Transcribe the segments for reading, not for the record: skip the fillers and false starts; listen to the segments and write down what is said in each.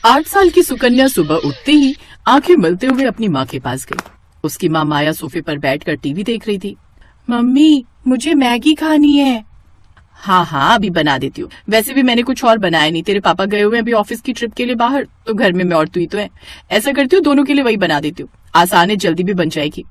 8 साल की सुकन्या सुबह उठते ही आंखें मलते हुए अपनी माँ के पास गई। उसकी माँ माया सोफे पर बैठकर टीवी देख रही थी। मम्मी, मुझे मैगी खानी है। हाँ हाँ, अभी बना देती हूँ। वैसे भी मैंने कुछ और बनाया नहीं, तेरे पापा गए हुए अभी ऑफिस की ट्रिप के लिए बाहर, तो घर में मैं और तू ही तो है। ऐसा करती हूँ, दोनों के लिए वही बना देती हूँ, आसान है, जल्दी भी बन जाएगी।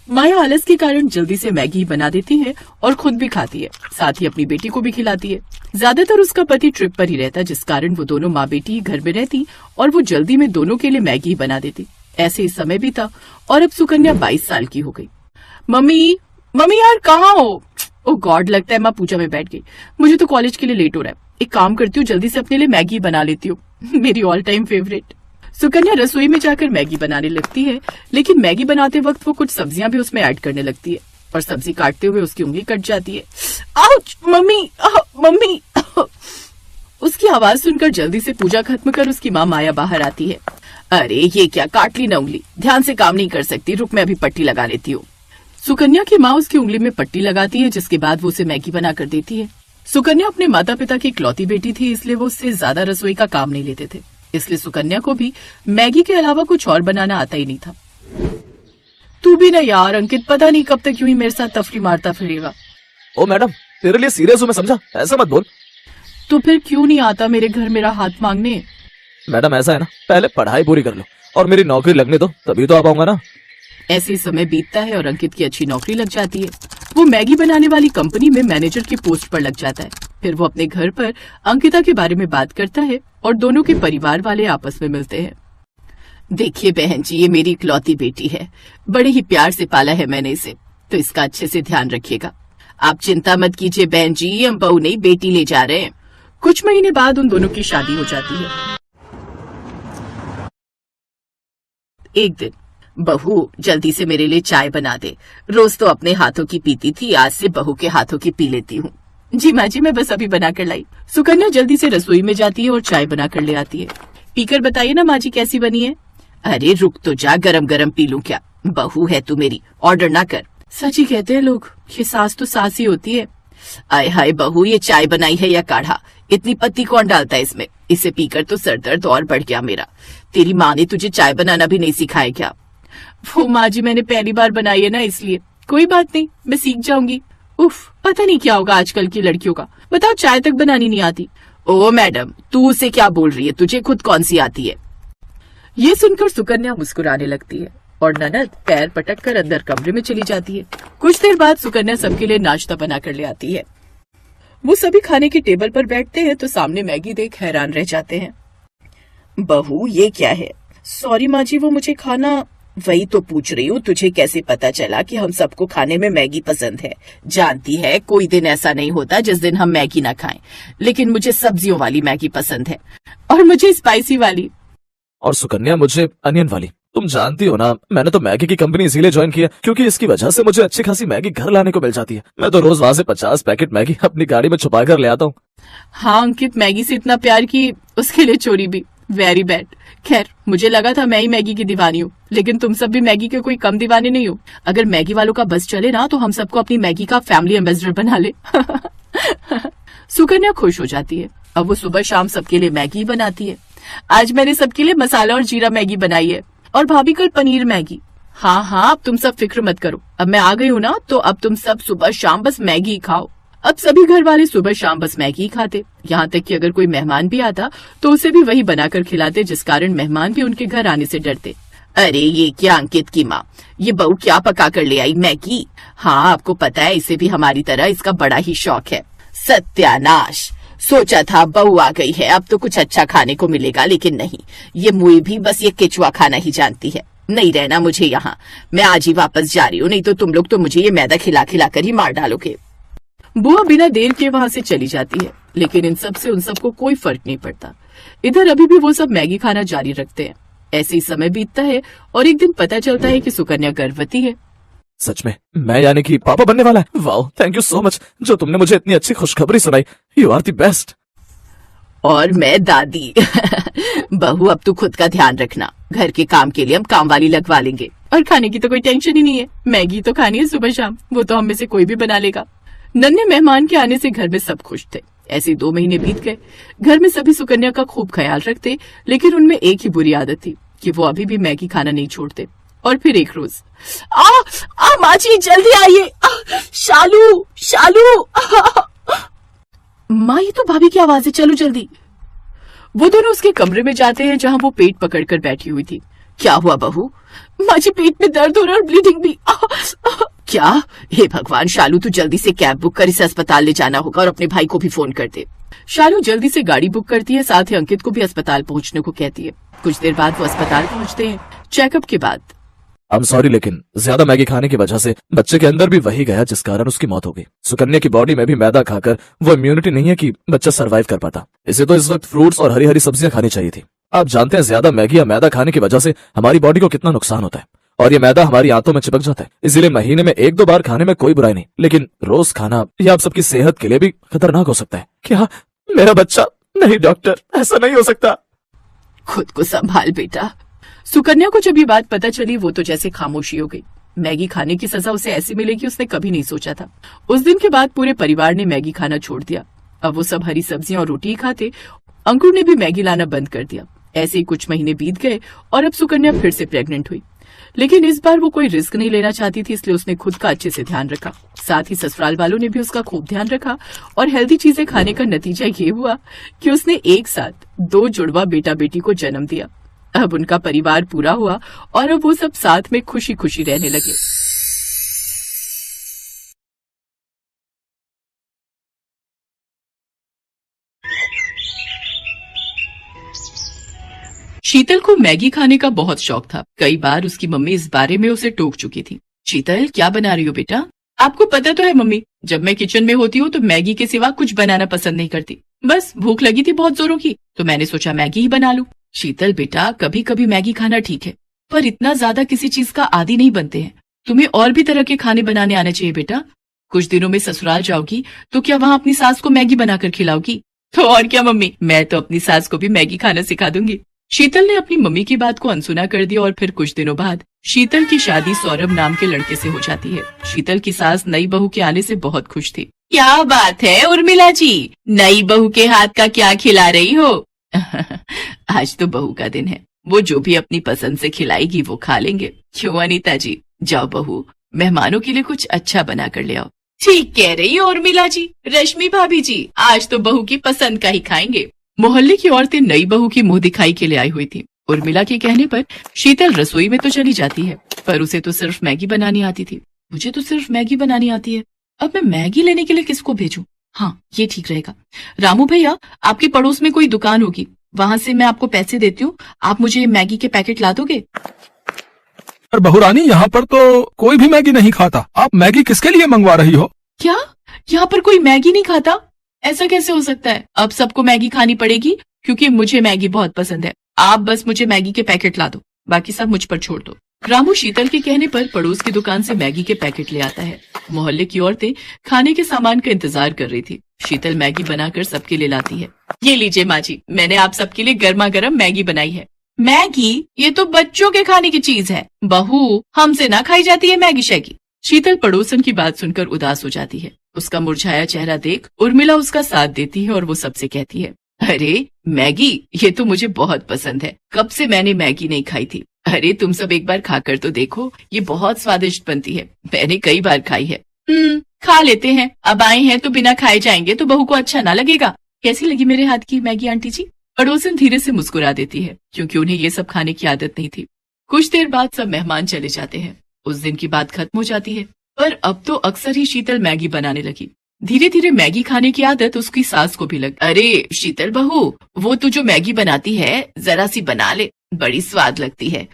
माया आलस के कारण जल्दी से मैगी बना देती है और खुद भी खाती है, साथ ही अपनी बेटी को भी खिलाती है। ज्यादातर उसका पति ट्रिप पर ही रहता, जिस कारण वो दोनों माँ बेटी घर में रहती और वो जल्दी में दोनों के लिए मैगी बना देती। ऐसे ही समय भी था और अब सुकन्या 22 साल की हो गई। मम्मी, मम्मी यार कहाँ हो? ओ गॉड, लगता है माँ पूजा में बैठ गई। मुझे तो कॉलेज के लिए लेट हो रहा है। एक काम करती हूँ, जल्दी से अपने लिए मैगी बना लेती हूँ। मेरी ऑल टाइम फेवरेट। सुकन्या रसोई में जाकर मैगी बनाने लगती है, लेकिन मैगी बनाते वक्त वो कुछ सब्जियां भी उसमें ऐड करने लगती है और सब्जी काटते हुए उसकी उंगली कट जाती है। Ouch mummy, mummy. उसकी आवाज सुनकर जल्दी से पूजा खत्म कर उसकी माँ माया बाहर आती है। अरे ये क्या, काट ली ना उंगली, ध्यान से काम नहीं कर सकती, रुक मैं अभी पट्टी लगा लेती हूँ। सुकन्या की माँ उसकी उंगली में पट्टी लगाती है, जिसके बाद वो उसे मैगी बना कर देती है। सुकन्या अपने माता पिता की इकलौती बेटी थी, इसलिए वो उससे ज्यादा रसोई का काम नहीं लेते थे, इसलिए सुकन्या को भी मैगी के अलावा कुछ और बनाना आता ही नहीं था। तू भी ना यार अंकित, पता नहीं कब तक यूं ही मेरे साथ तफरी मारता फिरेगा। ओ मैडम, तेरे लिए सीरियस हूँ मैं, समझा? ऐसा मत बोल। तो फिर क्यों नहीं आता मेरे घर मेरा हाथ मांगने? मैडम ऐसा है ना, पहले पढ़ाई पूरी कर लो और मेरी नौकरी लगने दो, तभी तो आ पाऊंगा ना। ऐसे ही समय बीतता है और अंकित की अच्छी नौकरी लग जाती है। वो मैगी बनाने वाली कंपनी में मैनेजर की पोस्ट पर लग जाता है। फिर वो अपने घर पर अंकिता के बारे में बात करता है और दोनों के परिवार वाले आपस में मिलते हैं। देखिए बहन जी, ये मेरी इकलौती बेटी है, बड़े ही प्यार से पाला है मैंने इसे, तो इसका अच्छे से ध्यान रखिएगा। आप चिंता मत कीजिए बहन जी, हम बहू नहीं बेटी ले जा रहे हैं। कुछ महीने बाद उन दोनों की शादी हो जाती है। एक दिन, बहू जल्दी से मेरे लिए चाय बना दे, रोज तो अपने हाथों की पीती थी, आज से बहू के हाथों की पी लेती हूँ। जी माँ जी, मैं बस अभी बना कर लाई। सुकन्या जल्दी से रसोई में जाती है और चाय बना कर ले आती है। पीकर बताइए ना माँ जी कैसी बनी है। अरे रुक तो जा, गरम गरम पी लूं क्या, बहू है तू मेरी, ऑर्डर ना कर। सच ही कहते हैं लोग, ये सास तो सास ही होती है। आय हाय बहू, ये चाय बनाई है या काढ़ा, इतनी पत्ती कौन डालता है इसमें? इसे पीकर तो सर दर्द और बढ़ गया मेरा। तेरी माँ ने तुझे चाय बनाना भी नहीं सिखाया क्या? वो माँ जी मैंने पहली बार बनाई है ना, इसलिए। कोई बात नहीं, मैं सीख जाऊंगी। उफ, पता नहीं क्या होगा आजकल की लड़कियों का, बताओ चाय तक बनानी नहीं आती। ओ मैडम, तू उसे क्या बोल रही है, तुझे खुद कौन सी आती है? ये सुनकर सुकन्या मुस्कुराने लगती है और ननद पैर पटक कर अंदर कमरे में चली जाती है। कुछ देर बाद सुकन्या सबके लिए नाश्ता बना कर ले आती है। वो सभी खाने के टेबल पर बैठते हैं तो सामने मैगी देख हैरान रह जाते हैं। बहू ये क्या है? सॉरी माँ जी, वो मुझे खाना। वही तो पूछ रही हूँ, तुझे कैसे पता चला कि हम सबको खाने में मैगी पसंद है? जानती है कोई दिन ऐसा नहीं होता जिस दिन हम मैगी ना खाएं, लेकिन मुझे सब्जियों वाली मैगी पसंद है और मुझे स्पाइसी वाली। और सुकन्या मुझे अनियन वाली। तुम जानती हो ना, मैंने तो मैगी की कंपनी इसीलिए ज्वाइन किया क्योंकि इसकी वजह से मुझे अच्छी खासी मैगी घर लाने को मिल जाती है। मैं तो रोज वहाँ से 50 पैकेट मैगी अपनी गाड़ी में छुपा कर ले आता हूँ। हाँ अंकित, मैगी से इतना प्यार की उसके लिए चोरी भी, वेरी बैड। खैर, मुझे लगा था मैं ही मैगी की दीवानी हूँ, लेकिन तुम सब भी मैगी के कोई कम दीवाने नहीं हो। अगर मैगी वालों का बस चले ना तो हम सबको अपनी मैगी का फैमिली एम्बेसडर बना ले। सुकन्या खुश हो जाती है। अब वो सुबह शाम सबके लिए मैगी बनाती है। आज मैंने सबके लिए मसाला और जीरा मैगी बनाई है और भाभी कल पनीर मैगी। हाँ हाँ, अब तुम सब फिक्र मत करो, अब मैं आ गई हूँ ना, तो अब तुम सब सुबह शाम बस मैगी ही खाओ। अब सभी घर वाले सुबह शाम बस मैगी ही खाते, यहाँ तक कि अगर कोई मेहमान भी आता तो उसे भी वही बनाकर खिलाते, जिस कारण मेहमान भी उनके घर आने से डरते। अरे ये क्या अंकित की माँ, ये बहू क्या पका कर ले आई, मैगी? हाँ आपको पता है, इसे भी हमारी तरह इसका बड़ा ही शौक है। सत्यानाश, सोचा था बहू आ गई है अब तो कुछ अच्छा खाने को मिलेगा, लेकिन नहीं, ये मुई भी बस ये केचुआ खाना ही जानती है। नहीं रहना मुझे यहाँ, मैं आज ही वापस जा रही हूँ, नहीं तो तुम लोग तो मुझे ये मैदा खिला खिला कर ही मार डालोगे। बुआ बिना देर के वहाँ से चली जाती है, लेकिन इन सब से उन सबको कोई फर्क नहीं पड़ता। इधर अभी भी वो सब मैगी खाना जारी रखते हैं। ऐसे ही समय बीतता है और एक दिन पता चलता है कि सुकन्या गर्भवती है। सच में मैं यानी कि पापा बनने वाला है? Wow, thank you so much जो तुमने मुझे इतनी अच्छी खुशखबरी सुनाई। You are the best. और मैं दादी। बहू अब तू खुद का ध्यान रखना, घर के काम के लिए हम काम वाली लगवा लेंगे और खाने की तो कोई टेंशन ही नहीं है। मैगी तो खानी है सुबह शाम, वो तो हम में से कोई भी बना लेगा। नन्हे मेहमान के आने से घर में सब खुश थे ऐसे 2 महीने बीत गए। घर में सभी सुकन्या का खूब ख्याल रखते, लेकिन उनमें एक ही बुरी आदत थी कि वो अभी भी मैगी खाना नहीं छोड़ते। और फिर एक रोज, माँ जी जल्दी आइए, शालू शालू। माँ, ये तो भाभी की आवाज है, चलो जल्दी। वो दोनों उसके कमरे में जाते हैं जहां वो पेट पकड़कर बैठी हुई थी। क्या हुआ बहू? माँ जी, पेट में दर्द हो रहा है और ब्लीडिंग भी। क्या? हे भगवान, शालू तू जल्दी से कैब बुक कर, इसे अस्पताल ले जाना होगा और अपने भाई को भी फोन कर दे। शालू जल्दी से गाड़ी बुक करती है, साथ ही अंकित को भी अस्पताल पहुंचने को कहती है। कुछ देर बाद वो अस्पताल पहुंचते हैं। चेकअप के बाद, आई एम सॉरी, लेकिन ज्यादा मैगी खाने की वजह से बच्चे के अंदर भी वही गया जिस कारण उसकी मौत हो गई। सुकन्या की बॉडी में भी मैदा खाकर वो इम्यूनिटी नहीं है कि बच्चा सरवाइव कर पाता। इसे तो इस वक्त फ्रूट्स और हरी हरी सब्जियां खानी चाहिए थी। आप जानते हैं ज्यादा मैगी या मैदा खाने की वजह से हमारी बॉडी को कितना नुकसान होता है, और ये मैदा हमारी आंतों में चिपक जाता है। इसीलिए महीने में 1-2 बार खाने में कोई बुराई नहीं, लेकिन रोज खाना यह आप सबकी सेहत के लिए भी खतरनाक हो सकता है। क्या मेरा बच्चा? नहीं डॉक्टर, ऐसा नहीं हो सकता। खुद को संभाल बेटा। सुकन्या को जब ये बात पता चली, वो तो जैसे खामोशी हो गई। मैगी खाने की सजा उसे ऐसी मिलेगी उसने कभी नहीं सोचा था। उस दिन के बाद पूरे परिवार ने मैगी खाना छोड़ दिया। अब वो सब हरी सब्जियां और रोटी ही खाते। अंकुर ने भी मैगी लाना बंद कर दिया। ऐसे ही कुछ महीने बीत गए और अब सुकन्या फिर से प्रेग्नेंट हुई, लेकिन इस बार वो कोई रिस्क नहीं लेना चाहती थी, इसलिए उसने खुद का अच्छे से ध्यान रखा। साथ ही ससुराल वालों ने भी उसका खूब ध्यान रखा और हेल्दी चीजें खाने का नतीजा ये हुआ कि उसने एक साथ 2 जुड़वा बेटा बेटी को जन्म दिया। अब उनका परिवार पूरा हुआ और अब वो सब साथ में खुशी खुशी रहने लगे। शीतल को मैगी खाने का बहुत शौक था। कई बार उसकी मम्मी इस बारे में उसे टोक चुकी थी। शीतल, क्या बना रही हो बेटा? आपको पता तो है मम्मी, जब मैं किचन में होती हूँ तो मैगी के सिवा कुछ बनाना पसंद नहीं करती। बस भूख लगी थी बहुत जोरों की, तो मैंने सोचा मैगी ही बना लूं। शीतल बेटा, कभी कभी मैगी खाना ठीक है, पर इतना ज्यादा किसी चीज का आदी नहीं बनते हैं। तुम्हें और भी तरह के खाने बनाने आने चाहिए बेटा। कुछ दिनों में ससुराल जाओगी तो क्या वहाँ अपनी सास को मैगी बनाकर खिलाओगी? तो और क्या मम्मी, मैं तो अपनी सास को भी मैगी खाना सिखा दूंगी। शीतल ने अपनी मम्मी की बात को अनसुना कर दिया और फिर कुछ दिनों बाद शीतल की शादी सौरभ नाम के लड़के से हो जाती है। शीतल की सास नई बहू के आने से बहुत खुश थी। क्या बात है उर्मिला जी, नई बहू के हाथ का क्या खिला रही हो? आज तो बहू का दिन है, वो जो भी अपनी पसंद से खिलाएगी वो खा लेंगे। क्यों अनीता जी? जाओ बहू, मेहमानों के लिए कुछ अच्छा बना कर ले आओ। ठीक कह रही हो उर्मिला जी। रश्मि भाभी जी, आज तो बहू की पसंद का ही खाएंगे। मोहल्ले की औरतें नई बहू की मुंह दिखाई के लिए आई हुई थी। उर्मिला के कहने पर शीतल रसोई में तो चली जाती है, पर उसे तो सिर्फ मैगी बनानी आती थी। मुझे तो सिर्फ मैगी बनानी आती है, अब मैं मैगी लेने के लिए किसको भेजूं? हाँ, ये ठीक रहेगा। रामू भैया, आपके पड़ोस में कोई दुकान होगी, वहाँ से मैं आपको पैसे देती हूँ, आप मुझे मैगी के पैकेट ला दोगे? पर बहुरानी, यहाँ पर तो कोई भी मैगी नहीं खाता। आप मैगी किसके लिए मंगवा रही हो? क्या यहाँ पर कोई मैगी नहीं खाता? ऐसा कैसे हो सकता है? अब सबको मैगी खानी पड़ेगी क्योंकि मुझे मैगी बहुत पसंद है। आप बस मुझे मैगी के पैकेट ला दो, बाकी सब मुझ पर छोड़ दो। रामू शीतल के कहने पर पड़ोस की दुकान से मैगी के पैकेट ले आता है। मोहल्ले की औरतें खाने के सामान का इंतजार कर रही थी। शीतल मैगी बनाकर सबके लिए लाती है। ये लीजिए माँ जी, मैंने आप सबके लिए गर्मा गर्म मैगी बनाई है। मैगी? ये तो बच्चों के खाने की चीज है बहू, हमसे ना खाई जाती है मैगी शैगी। शीतल पड़ोसन की बात सुनकर उदास हो जाती है। उसका मुरझाया चेहरा देख उर्मिला उसका साथ देती है और वो सबसे कहती है, अरे मैगी, ये तो मुझे बहुत पसंद है, कब से मैंने मैगी नहीं खाई थी। अरे तुम सब एक बार खाकर तो देखो, ये बहुत स्वादिष्ट बनती है, मैंने कई बार खाई है। खा लेते हैं, अब आए हैं तो बिना खाए जाएंगे तो बहू को अच्छा ना लगेगा। कैसी लगी मेरे हाथ की मैगी आंटी जी? पड़ोसन धीरे से मुस्कुरा देती है, क्योंकि उन्हें ये सब खाने की आदत नहीं थी। कुछ देर बाद सब मेहमान चले जाते हैं। उस दिन की बात खत्म हो जाती है, पर अब तो अक्सर ही शीतल मैगी बनाने लगी। धीरे धीरे मैगी खाने की आदत उसकी सास को भी लगी। अरे शीतल बहू, वो तू जो मैगी बनाती है जरा सी बना ले, बड़ी स्वाद लगती है।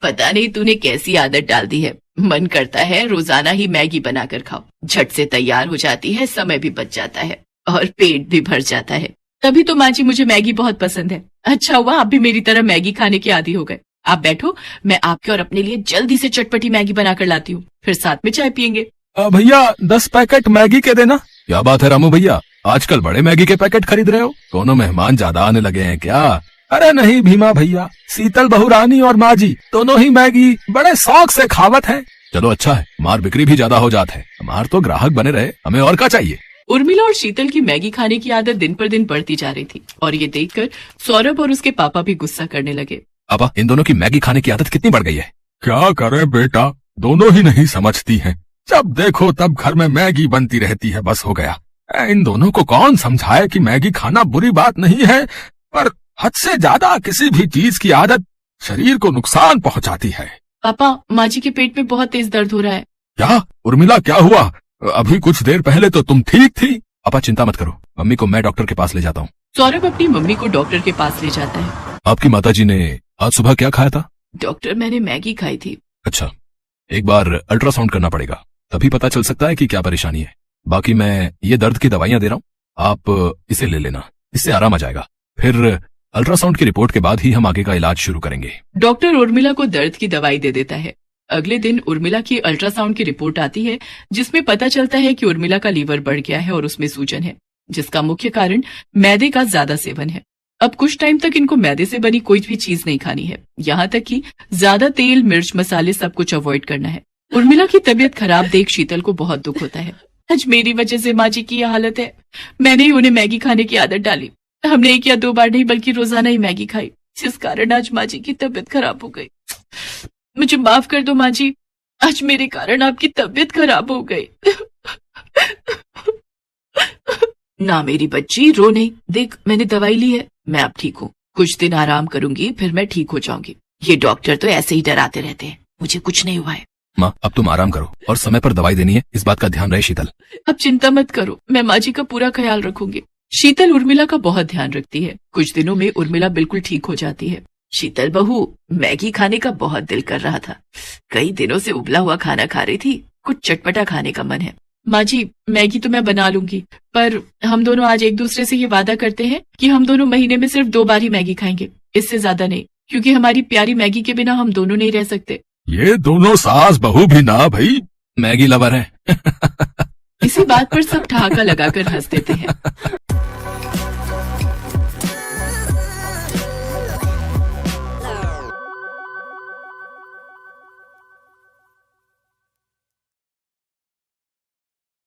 पता नहीं तूने कैसी आदत डाल दी है, मन करता है रोजाना ही मैगी बनाकर खाओ। झट से तैयार हो जाती है, समय भी बच जाता है और पेट भी भर जाता है। तभी तो माँ जी मुझे मैगी बहुत पसंद है। अच्छा हुआ आप भी मेरी तरह मैगी खाने के आदी हो गए। आप बैठो, मैं आपके और अपने लिए जल्दी से चटपटी मैगी बनाकर लाती हूँ, फिर साथ में चाय पियेंगे। भैया 10 पैकेट मैगी के देना। क्या बात है रामू भैया, आजकल बड़े मैगी के पैकेट खरीद रहे हो? दोनों मेहमान ज्यादा आने लगे हैं क्या? अरे नहीं भीमा भैया, शीतल बहुरानी और माँ जी दोनों ही मैगी बड़े शौक से खावत हैं। चलो अच्छा है, हमार बिक्री भी ज्यादा हो जात है, हमार तो ग्राहक बने रहे, हमें और क्या चाहिए। उर्मिला और शीतल की मैगी खाने की आदत दिन पर दिन बढ़ती जा रही थी और ये देखकर सौरभ और उसके पापा भी गुस्सा करने लगे। पापा, इन दोनों की मैगी खाने की आदत कितनी बढ़ गई है। क्या करे बेटा, दोनों ही नहीं समझती हैं। जब देखो तब घर में मैगी बनती रहती है, बस हो गया। इन दोनों को कौन समझाए कि मैगी खाना बुरी बात नहीं है, पर हद से ज्यादा किसी भी चीज की आदत शरीर को नुकसान पहुंचाती है। पापा, माँ जी के पेट में बहुत तेज दर्द हो रहा है। क्या उर्मिला, क्या हुआ? अभी कुछ देर पहले तो तुम ठीक थी। पापा चिंता मत करो, मम्मी को मैं डॉक्टर के पास ले जाता हूँ। सौरभ अपनी मम्मी को डॉक्टर के पास ले जाता है। आपकी माताजी ने आज सुबह क्या खाया था? डॉक्टर, मैंने मैगी खाई थी। अच्छा, एक बार अल्ट्रासाउंड करना पड़ेगा, तभी पता चल सकता है कि क्या परेशानी है। बाकी मैं ये दर्द की दवाइयां दे रहा हूँ, आप इसे ले लेना, इससे आराम आ जाएगा। फिर अल्ट्रासाउंड की रिपोर्ट के बाद ही हम आगे का इलाज शुरू करेंगे। डॉक्टर उर्मिला को दर्द की दवाई दे देता है। अगले दिन उर्मिला की अल्ट्रासाउंड की रिपोर्ट आती है, जिसमें पता चलता है कि उर्मिला का लीवर बढ़ गया है और उसमें सूजन है, जिसका मुख्य कारण मैदे का ज्यादा सेवन है। अब कुछ टाइम तक इनको मैदे से बनी कोई भी चीज नहीं खानी है, यहाँ तक कि ज्यादा तेल, मिर्च, मसाले सब कुछ अवॉइड करना है। उर्मिला की तबीयत खराब देख शीतल को बहुत दुख होता है। आज मेरी वजह से माँ जी की यह हालत है। मैंने ही उन्हें मैगी खाने की आदत डाली। हमने एक या दो बार नहीं बल्कि रोजाना ही मैगी खाई, जिस कारण आज माँ जी की तबीयत खराब हो गई। मुझे माफ कर दो माँ जी, आज मेरे कारण आपकी तबीयत खराब हो गई। ना मेरी बच्ची, रो नहीं। देख, मैंने दवाई ली है, मैं अब ठीक हूँ। कुछ दिन आराम करूंगी, फिर मैं ठीक हो जाऊंगी। ये डॉक्टर तो ऐसे ही डराते रहते हैं, मुझे कुछ नहीं हुआ है। माँ, अब तुम आराम करो और समय पर दवाई देनी है, इस बात का ध्यान रहे शीतल। अब चिंता मत करो, मैं माँ जी का पूरा ख्याल रखूंगी। शीतल उर्मिला का बहुत ध्यान रखती है। कुछ दिनों में उर्मिला बिल्कुल ठीक हो जाती है। शीतल बहू, मैगी खाने का बहुत दिल कर रहा था। कई दिनों से उबला हुआ खाना खा रही थी, कुछ चटपटा खाने का मन है। माँ जी, मैगी तो मैं बना लूंगी, पर हम दोनों आज एक दूसरे से ये वादा करते हैं कि हम दोनों महीने में सिर्फ 2 बार ही मैगी खाएंगे, इससे ज्यादा नहीं, क्योंकि हमारी प्यारी मैगी के बिना हम दोनों नहीं रह सकते। ये दोनों सास बहू भी ना भाई मैगी लवर है। इसी बात पर सब ठहाका लगाकर हंस देते हैं।